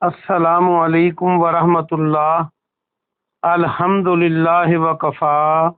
السلام علیکم ورحمۃ اللہ۔ الحمد للہ وکفا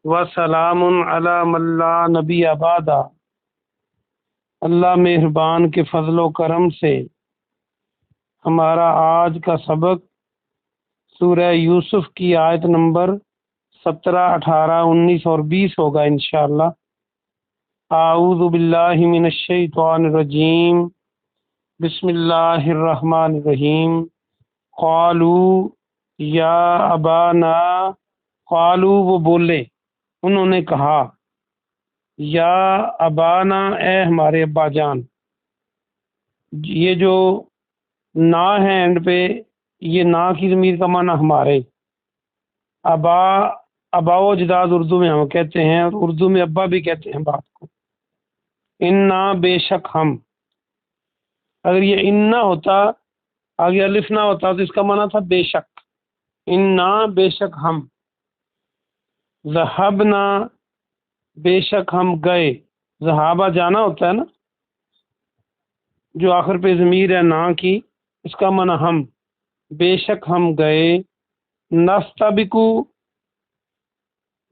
وسلام علی من لا نبی بعد۔ اللہ مہربان کے فضل و کرم سے ہمارا آج کا سبق سورہ یوسف کی آیت نمبر 17، 18، 19 اور 20 ہوگا انشاءاللہ۔ اعوذ باللہ من الشیطان الرجیم، بسم اللہ الرحمن الرحیم۔ قالوا یا ابانا، قالوا وہ بولے، انہوں نے کہا، یا ابانا اے ہمارے ابا جان۔ یہ جو نا ہے اینڈ پہ، یہ نا کی ضمیر کا معنی ہمارے۔ ابا و اجداد اردو میں ہم کہتے ہیں، اور اردو میں ابا بھی کہتے ہیں باپ کو۔ انا بے شک ہم، اگر یہ انا ہوتا آگے الف نہ ہوتا تو اس کا معنی تھا بے شک۔ انا بے شک ہم، ذہبنا بے شک ہم گئے، ذہابہ جانا ہوتا ہے نا، جو آخر پہ ضمیر ہے نا کی، اس کا معنی ہم، بے شک ہم گئے، نستبقو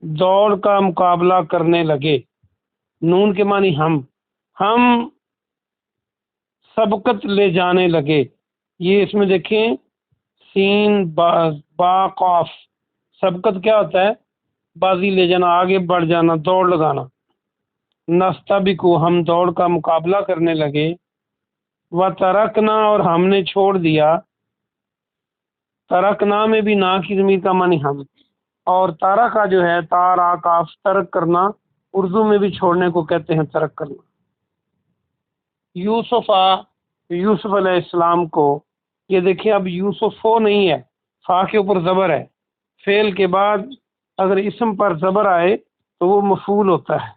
دوڑ کا مقابلہ کرنے لگے، نون کے معنی ہم سبقت لے جانے لگے۔ یہ اس میں دیکھیں سین با قاف، سبقت کیا ہوتا ہے؟ بازی لے جانا، آگے بڑھ جانا، دوڑ لگانا۔ نستبقو ہم دوڑ کا مقابلہ کرنے لگے، وترکنا اور ہم نے چھوڑ دیا، ترکنا میں بھی نا کی ضمیر کا معنی ہم، اور تارا کا جو ہے تارا کاف ترک کرنا، اردو میں بھی چھوڑنے کو کہتے ہیں ترک کرنا۔ یوسف علیہ السلام کو، یہ دیکھیں اب یوسف نہیں ہے، فا کے اوپر زبر ہے، فعل کے بعد اگر اسم پر زبر آئے تو وہ مفعول ہوتا ہے۔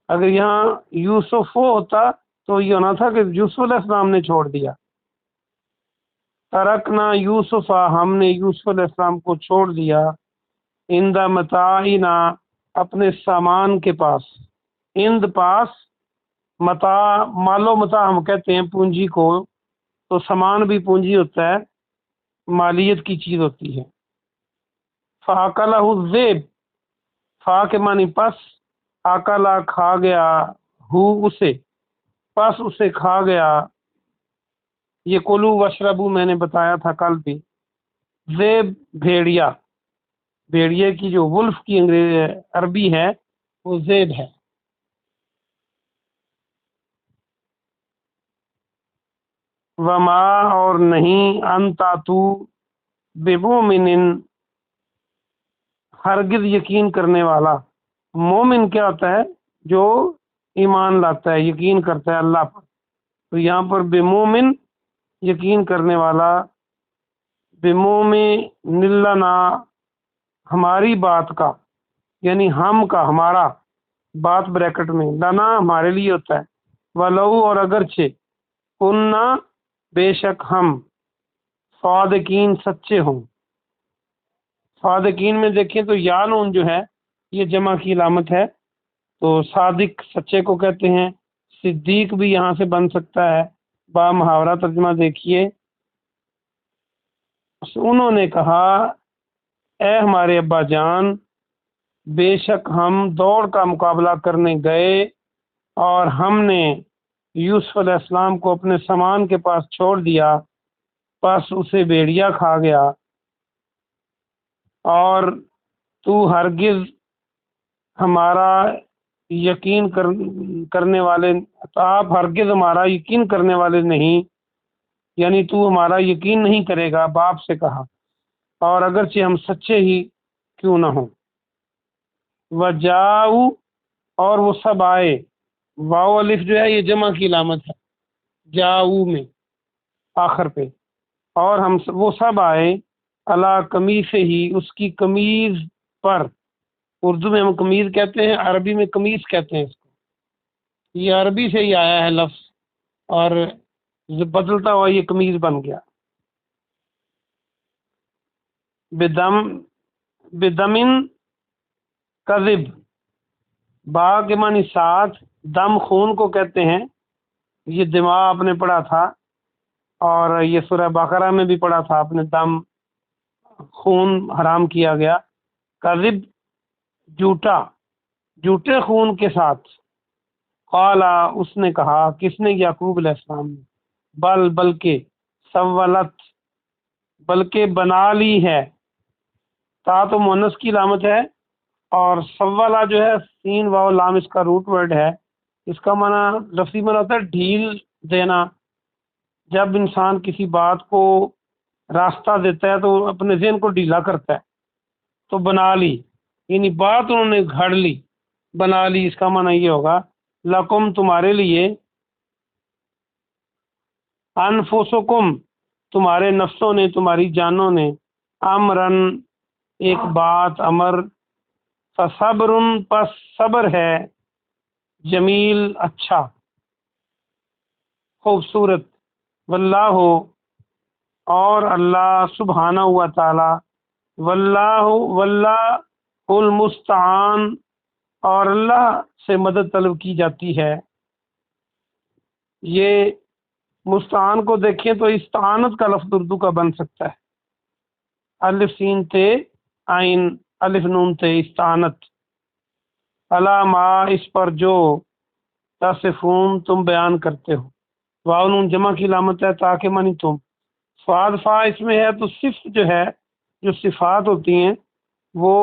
اگر یہاں یوسف ہوتا تو یہ ہونا تھا کہ یوسف علیہ السلام نے چھوڑ دیا۔ ترکنا یوسف، ہم نے یوسف علیہ السلام کو چھوڑ دیا، عند متاعنا اپنے سامان کے پاس، عند پاس، متاع مال و متاع ہم کہتے ہیں پونجی کو، تو سامان بھی پونجی ہوتا ہے، مالیت کی چیز ہوتی ہے۔ فاکلہ الذئب، فا کے معنی پس، اکلا کھا گیا، ہو اسے، پس اسے کھا گیا۔ یہ کلو وشربو میں نے بتایا تھا کل بھی۔ ذئب بھیڑیا، بھیڑیے کی جو ولف کی عربی ہے وہ ذئب ہے۔ وما اور نہیں، انتا تو، بمومن ہرگز یقین کرنے والا۔ مومن کیا ہوتا ہے؟ جو ایمان لاتا ہے، یقین کرتا ہے اللہ پر، تو یہاں پر بمومن یقین کرنے والا، بمومن لنا ہماری بات کا، یعنی ہم کا، ہمارا، بات بریکٹ میں، لنا ہمارے لیے ہوتا ہے، ولو اور اگرچہ، کننا بے شک ہم، صادقین سچے ہوں۔ صادقین میں دیکھیں تو یا نون جو ہے یہ جمع کی علامت ہے، تو صادق سچے کو کہتے ہیں، صدیق بھی یہاں سے بن سکتا ہے۔ با محاورہ ترجمہ دیکھیے، انہوں نے کہا، اے ہمارے ابا جان، بے شک ہم دوڑ کا مقابلہ کرنے گئے اور ہم نے یوسف علیہ السلام کو اپنے سامان کے پاس چھوڑ دیا، پس اسے بھیڑیا کھا گیا، اور تو ہرگز ہمارا یقین کرنے والے، آپ ہرگز ہمارا یقین کرنے والے نہیں، یعنی تو ہمارا یقین نہیں کرے گا، باپ سے کہا، اور اگرچہ ہم سچے ہی کیوں نہ ہوں۔ وجاؤ اور وہ سب آئے، واو الف جو ہے یہ جمع کی علامت ہے جاؤ میں آخر پہ، اور وہ سب آئے، علی قمیص ہی اس کی قمیض پر، اردو میں ہم قمیض کہتے ہیں، عربی میں قمیص کہتے ہیں اس کو، یہ عربی سے ہی آیا ہے لفظ، اور بدلتا ہوا یہ قمیض بن گیا۔ بدمن کذب، با کے معنی ساتھ، دم خون کو کہتے ہیں، یہ دماغ آپ نے پڑھا تھا اور یہ سورہ بقرہ میں بھی پڑھا تھا آپ نے، دم خون حرام کیا گیا، کذب جھوٹا، جھوٹے خون کے ساتھ، قالا اس نے کہا، کس نے؟ یعقوب علیہ السلام نے، بلکہ سولت، بلکہ بنا لی ہے، تا تو مونس کی علامت ہے، اور سولا جو ہے سین واو لام اس کا روٹ ورڈ ہے، اس کا معنی لفظی معنی ہوتا ہے ڈھیل دینا۔ جب انسان کسی بات کو راستہ دیتا ہے تو اپنے ذہن کو ڈھیلا کرتا ہے، تو بنا لی، یعنی بات انہوں نے گھڑ لی، بنا لی، اس کا معنی یہ ہوگا لکم تمہارے لیے، انفسکم تمہارے نفسوں نے، تمہاری جانوں نے، امرن ایک بات، امر، فصبر پس صبر ہے، جمیل اچھا، خوبصورت، واللہ اور اللہ سبحانہ و تعالی، واللہ المستعان اور اللہ سے مدد طلب کی جاتی ہے۔ یہ مستعان کو دیکھیں تو استعانت کا لفظ اردو کا بن سکتا ہے، الف سین تے عین الف نون تے، استعانت، علامہ اس پر جو، تصفون تم بیان کرتے ہو، واو نون جمع کی علامت ہے، تاکہ معنی تم، فاد فا اس میں ہے تو صفت جو ہے، جو صفات ہوتی ہیں وہ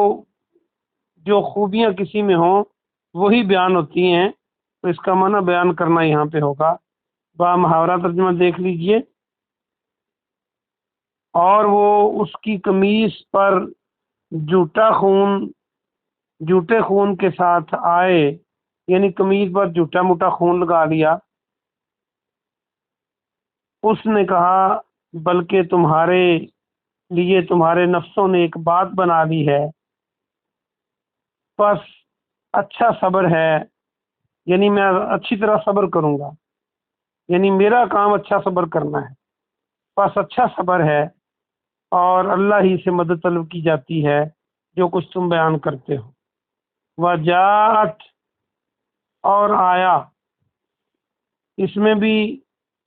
جو خوبیاں کسی میں ہوں وہی بیان ہوتی ہیں، تو اس کا معنی بیان کرنا یہاں پہ ہوگا۔ با محاورہ ترجمہ دیکھ لیجئے، اور وہ اس کی قمیص پر جھوٹے خون کے ساتھ آئے، یعنی قمیص پر جھوٹا موٹا خون لگا لیا۔ اس نے کہا بلکہ تمہارے لیے تمہارے نفسوں نے ایک بات بنا لی ہے، بس اچھا صبر ہے، یعنی میں اچھی طرح صبر کروں گا، یعنی میرا کام اچھا صبر کرنا ہے، بس اچھا صبر ہے، اور اللہ ہی سے مدد طلب کی جاتی ہے جو کچھ تم بیان کرتے ہو۔ وجاءت اور آیا، اس میں بھی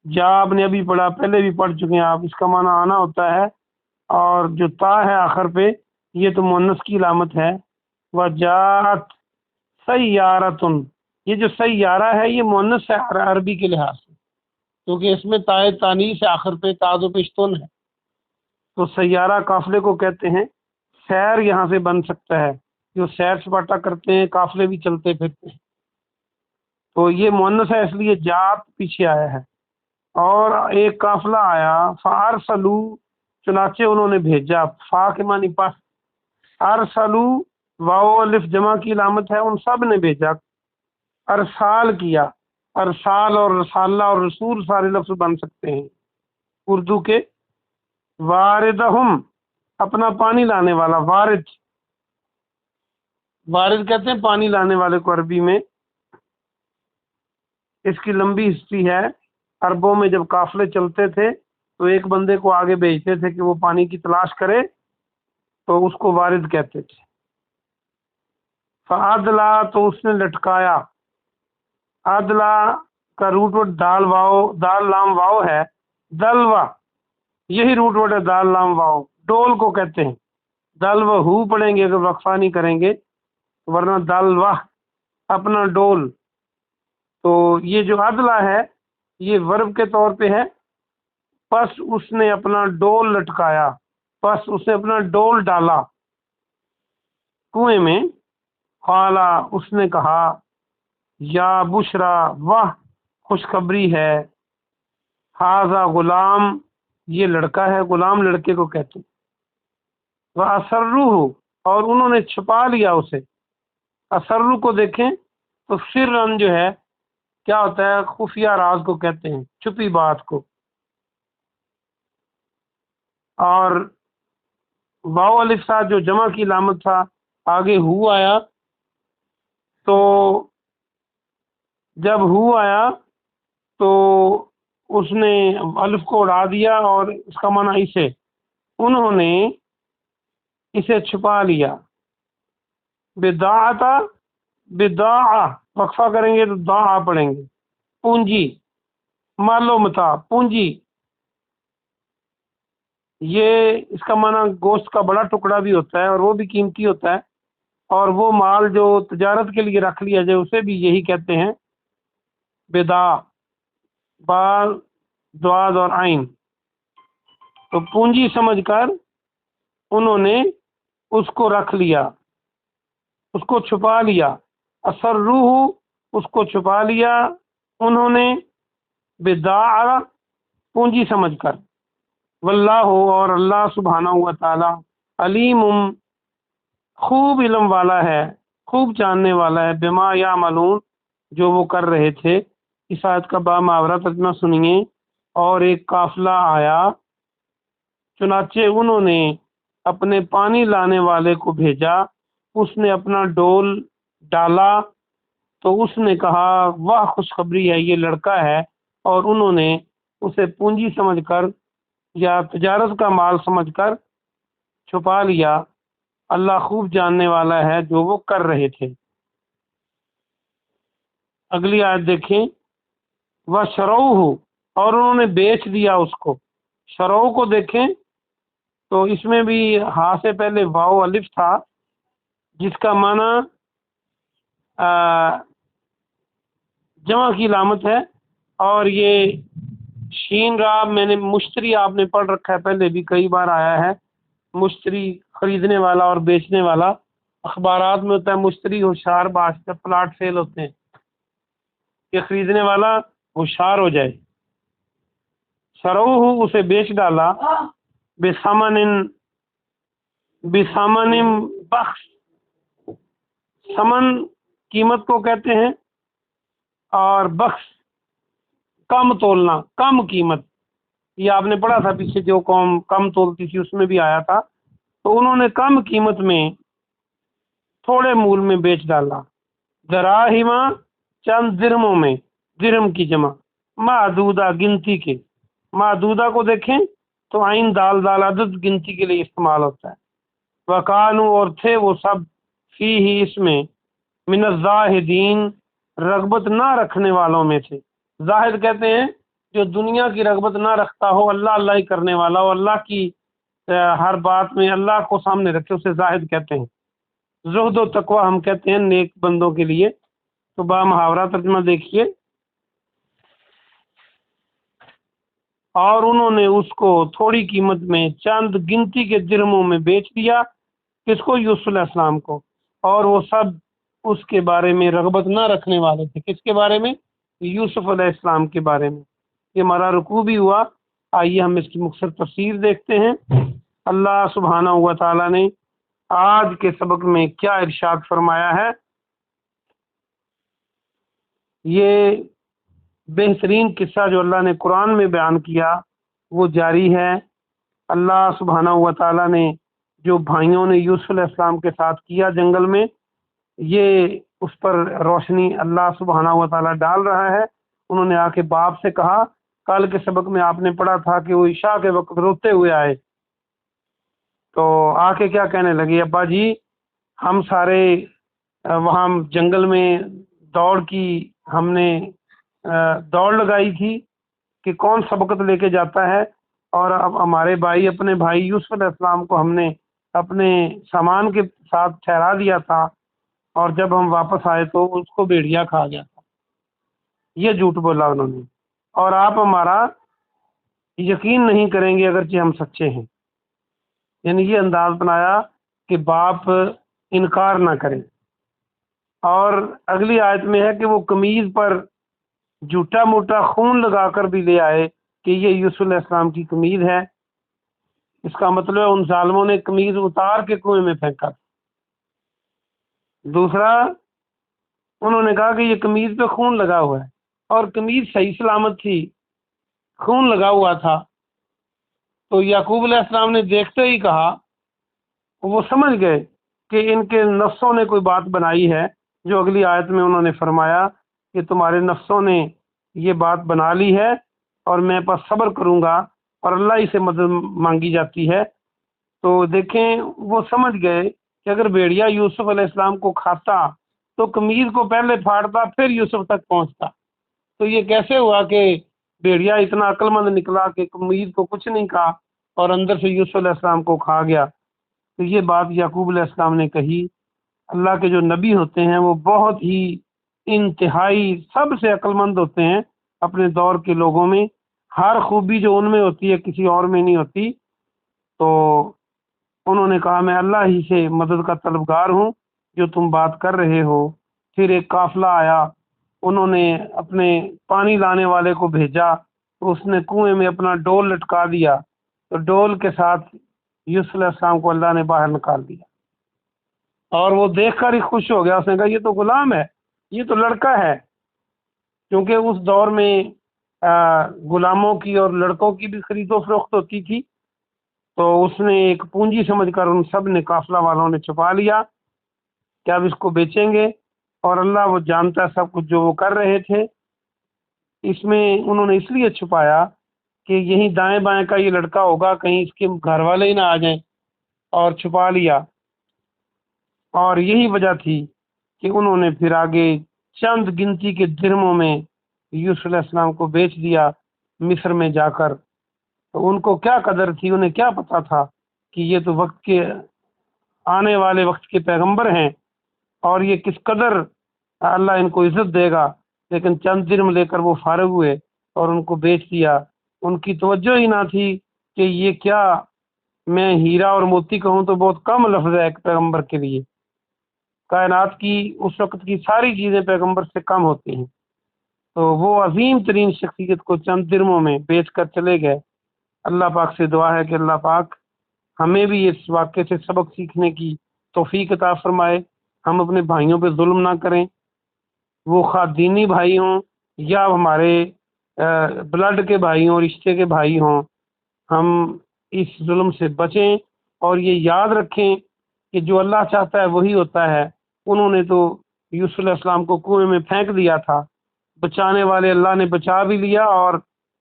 جا آپ نے ابھی پڑھا، پہلے بھی پڑھ چکے ہیں آپ، اس کا معنی آنا ہوتا ہے، اور جو تا ہے آخر پہ یہ تو مؤنث کی علامت ہے۔ وجاءت سیارتن، یہ جو سیارہ ہے یہ مؤنث ہے عربی کے لحاظ سے، کیونکہ اس میں تائے تانیث ہے، آخر پہ تاء و پیشتون ہے، تو سیارہ قافلے کو کہتے ہیں۔ سیر یہاں سے بن سکتا ہے، جو سیر سپاٹا کرتے ہیں، قافلے بھی چلتے پھرتے ہیں، تو یہ مؤنث ہے اس لیے جات پیچھے آیا ہے۔ اور ایک قافلہ آیا، فارسلوا چنانچہ انہوں نے بھیجا، فا کے معنی پس، ارسلو واو الف جمع کی علامت ہے، ان سب نے بھیجا، ارسال کیا، ارسال اور رسالہ اور رسول سارے لفظ بن سکتے ہیں اردو کے۔ واردہم اپنا پانی لانے والا، وارد کہتے ہیں پانی لانے والے کو عربی میں، اس کی لمبی ہسٹری ہے۔ عربوں میں جب قافلے چلتے تھے تو ایک بندے کو آگے بھیجتے تھے کہ وہ پانی کی تلاش کرے، تو اس کو وارد کہتے تھے۔ فعدلا تو اس نے لٹکایا، عدلا کا روٹ ورڈ دال لام واو ہے، دلوا یہی روٹ ورڈ ہے، دال لام واو، ڈول کو کہتے ہیں، دلو ہو پڑھیں گے اگر وقفہ نہیں کریں گے، ورنہ دلوا اپنا ڈول۔ تو یہ جو عدلا ہے یہ ورب کے طور پہ ہے، پس اس نے اپنا ڈول لٹکایا، پس اس نے اپنا ڈول ڈالا کنویں میں، قالا اس نے کہا، یا بشرا واہ خوشخبری ہے، ہاذا غلام یہ لڑکا ہے، غلام لڑکے کو کہتے ہیں، وَأَسَرُّوهُ اور انہوں نے چھپا لیا اسے۔ اسرو کو دیکھیں تو سرن جو ہے کیا ہوتا ہے، خفیہ راز کو کہتے ہیں، چھپی بات کو۔ اور واو الف ساتھ جو جمع کی علامت تھا، آگے ہو آیا، تو جب ہو آیا تو اس نے الف کو اڑا دیا، اور اس کا معنی اسے، انہوں نے اسے چھپا لیا۔ بداعتا بداع وقفہ کریں گے تو داع پڑھیں گے، پونجی، مال و متاع، پونجی، یہ اس کا معنی گوشت کا بڑا ٹکڑا بھی ہوتا ہے اور وہ بھی قیمتی ہوتا ہے، اور وہ مال جو تجارت کے لیے رکھ لیا جائے اسے بھی یہی کہتے ہیں بدا، بال دواد اور عین۔ تو پونجی سمجھ کر انہوں نے اس کو رکھ لیا، اس کو چھپا لیا، اثر روح اس کو چھپا لیا انہوں نے، بداع پونجی سمجھ کر، واللہ اور اللہ سبحانہ و تعالی علیم خوب علم والا ہے، خوب جاننے والا ہے، بما یعملون جو وہ کر رہے تھے۔ اس آیت کا با محاورہ ترجمہ سنیے۔ اور ایک قافلہ آیا، چنانچہ انہوں نے اپنے پانی لانے والے کو بھیجا، اس نے اپنا ڈول ڈالا تو اس نے کہا واہ خوشخبری ہے، یہ لڑکا ہے، اور انہوں نے اسے پونجی سمجھ کر یا تجارت کا مال سمجھ کر چھپا لیا۔ اللہ خوب جاننے والا ہے جو وہ کر رہے تھے۔ اگلی آیت دیکھیں، وَشَرَوْهُ اور انہوں نے بیچ دیا اس کو۔ شروع کو دیکھیں تو اس میں بھی ہاں سے پہلے واو الف تھا، جس کا معنی جمع کی علامت ہے، اور یہ شین را میں نے مشتری آپ نے پڑھ رکھا ہے، پہلے بھی کئی بار آیا ہے، مشتری خریدنے والا اور بیچنے والا۔ اخبارات میں ہوتا ہے مشتری ہوشیار باش، جب پلاٹ سیل ہوتے ہیں کہ خریدنے والا ہوشیار ہو جائے۔ شروع اسے بیچ ڈالا، بثمن بخس، ثمن قیمت کو کہتے ہیں، اور بخس کم تولنا، کم قیمت۔ یہ آپ نے پڑھا تھا پیچھے، جو قوم کم تولتی تھی اس میں بھی آیا تھا۔ تو انہوں نے کم قیمت میں تھوڑے مول میں بیچ ڈالا، دراہما چند درہموں میں، درہم کی جمع، معدودہ گنتی کے۔ معدودہ کو دیکھیں تو عین دال دال عدد گنتی کے لیے استعمال ہوتا ہے۔ وکانو اور تھے وہ سب فی ہی اس میں، من الزاہدین رغبت نہ رکھنے والوں میں تھے۔ زاہد کہتے ہیں جو دنیا کی رغبت نہ رکھتا ہو، اللہ اللہ ہی کرنے والا ہو، اللہ کی ہر بات میں اللہ کو سامنے رکھے، اسے زاہد کہتے ہیں۔ زہد و تقوی ہم کہتے ہیں نیک بندوں کے لیے۔ تو با محاورہ ترجمہ دیکھیے، اور انہوں نے اس کو تھوڑی قیمت میں چند گنتی کے درہموں میں بیچ دیا، کس کو؟ یوسف علیہ السلام کو، اور وہ سب اس کے بارے میں رغبت نہ رکھنے والے تھے۔ کس کے بارے میں؟ یوسف علیہ السلام کے بارے میں۔ یہ ہمارا رکوع بھی ہوا۔ آئیے ہم اس کی مختصر تفسیر دیکھتے ہیں۔ اللہ سبحانہ و تعالیٰ نے آج کے سبق میں کیا ارشاد فرمایا ہے، یہ بہترین قصہ جو اللہ نے قرآن میں بیان کیا وہ جاری ہے۔ اللہ سبحانہ و تعالیٰ نے جو بھائیوں نے یوسف علیہ السلام کے ساتھ کیا جنگل میں، یہ اس پر روشنی اللہ سبحانہ و تعالیٰ ڈال رہا ہے۔ انہوں نے آ کے باپ سے کہا، کل کے سبق میں آپ نے پڑھا تھا کہ وہ عشاء کے وقت روتے ہوئے آئے، تو آ کے کیا کہنے لگے، ابا جی ہم سارے وہاں جنگل میں دوڑ کی، ہم نے دوڑ لگائی تھی کہ کون سبقت لے کے جاتا ہے، اور اب ہمارے بھائی، اپنے بھائی یوسف علیہ السلام کو ہم نے اپنے سامان کے ساتھ ٹھہرا دیا تھا، اور جب ہم واپس آئے تو اس کو بھیڑیا کھا گیا تھا۔ یہ جھوٹ بولا انہوں نے، اور آپ ہمارا یقین نہیں کریں گے اگرچہ ہم سچے ہیں۔ یعنی یہ انداز بنایا کہ باپ انکار نہ کرے۔ اور اگلی آیت میں ہے کہ وہ قمیض پر جھوٹا موٹا خون لگا کر بھی لے آئے کہ یہ یوسف علیہ السلام کی قمیض ہے۔ اس کا مطلب ہے ان ظالموں نے قمیض اتار کے کنویں میں پھینکا۔ دوسرا، انہوں نے کہا کہ یہ قمیض پہ خون لگا ہوا ہے، اور قمیض صحیح سلامت تھی، خون لگا ہوا تھا۔ تو یعقوب علیہ السلام نے دیکھتے ہی کہا، وہ سمجھ گئے کہ ان کے نفسوں نے کوئی بات بنائی ہے، جو اگلی آیت میں انہوں نے فرمایا کہ تمہارے نفسوں نے یہ بات بنا لی ہے، اور میں پس صبر کروں گا، اور اللہ ہی سے مدد مانگی جاتی ہے۔ تو دیکھیں وہ سمجھ گئے کہ اگر بھیڑیا یوسف علیہ السلام کو کھاتا تو قمیض کو پہلے پھاڑتا پھر یوسف تک پہنچتا۔ تو یہ کیسے ہوا کہ بھیڑیا اتنا عقل مند نکلا کہ قمیض کو کچھ نہیں کہا اور اندر سے یوسف علیہ السلام کو کھا گیا۔ تو یہ بات یعقوب علیہ السلام نے کہی۔ اللہ کے جو نبی ہوتے ہیں وہ بہت ہی انتہائی سب سے عقل مند ہوتے ہیں اپنے دور کے لوگوں میں، ہر خوبی جو ان میں ہوتی ہے کسی اور میں نہیں ہوتی۔ تو انہوں نے کہا میں اللہ ہی سے مدد کا طلبگار ہوں جو تم بات کر رہے ہو۔ پھر ایک قافلہ آیا، انہوں نے اپنے پانی لانے والے کو بھیجا، تو اس نے کنویں میں اپنا ڈول لٹکا دیا، تو ڈول کے ساتھ یوسف علیہ السلام کو اللہ نے باہر نکال دیا، اور وہ دیکھ کر ہی خوش ہو گیا۔ اس نے کہا یہ تو غلام ہے، یہ تو لڑکا ہے، کیونکہ اس دور میں غلاموں کی اور لڑکوں کی بھی خرید و فروخت ہوتی تھی۔ تو اس نے ایک پونجی سمجھ کر ان سب نے، قافلہ والوں نے چھپا لیا کہ اب اس کو بیچیں گے، اور اللہ وہ جانتا ہے سب کچھ جو وہ کر رہے تھے۔ اس میں انہوں نے اس لیے چھپایا کہ یہیں دائیں بائیں کا یہ لڑکا ہوگا، کہیں اس کے گھر والے ہی نہ آ جائیں، اور چھپا لیا۔ اور یہی وجہ تھی کہ انہوں نے پھر آگے چند گنتی کے درہموں میں یوسف علیہ السلام کو بیچ دیا مصر میں جا کر۔ تو ان کو کیا قدر تھی، انہیں کیا پتا تھا کہ یہ تو وقت کے آنے والے وقت کے پیغمبر ہیں، اور یہ کس قدر اللہ ان کو عزت دے گا۔ لیکن چند درہم لے کر وہ فارغ ہوئے اور ان کو بیچ دیا۔ ان کی توجہ ہی نہ تھی کہ یہ کیا، میں ہیرا اور موتی کہوں تو بہت کم لفظ ہے ایک پیغمبر کے لیے، کائنات کی اس وقت کی ساری چیزیں پیغمبر سے کم ہوتی ہیں۔ تو وہ عظیم ترین شخصیت کو چند درہموں میں بیچ کر چلے گئے۔ اللہ پاک سے دعا ہے کہ اللہ پاک ہمیں بھی اس واقعے سے سبق سیکھنے کی توفیق عطا فرمائے، ہم اپنے بھائیوں پہ ظلم نہ کریں، وہ خواہ دینی بھائی ہوں یا ہمارے بلڈ کے بھائی ہوں، رشتے کے بھائی ہوں، ہم اس ظلم سے بچیں، اور یہ یاد رکھیں کہ جو اللہ چاہتا ہے وہی ہوتا ہے۔ انہوں نے تو یوسف علیہ السلام کو کنویں میں پھینک دیا تھا، بچانے والے اللہ نے بچا بھی لیا اور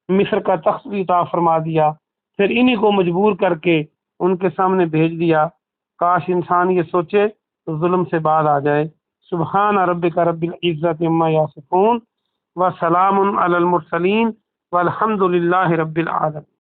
مصر کا تخت بھی عطا فرما دیا، پھر انہی کو مجبور کر کے ان کے سامنے بھیج دیا۔ کاش انسان یہ سوچے تو ظلم سے بعد آ جائے۔ سبحان ربک رب العزت عما یصفون وسلام علی المرسلین والحمد للہ رب العالمین۔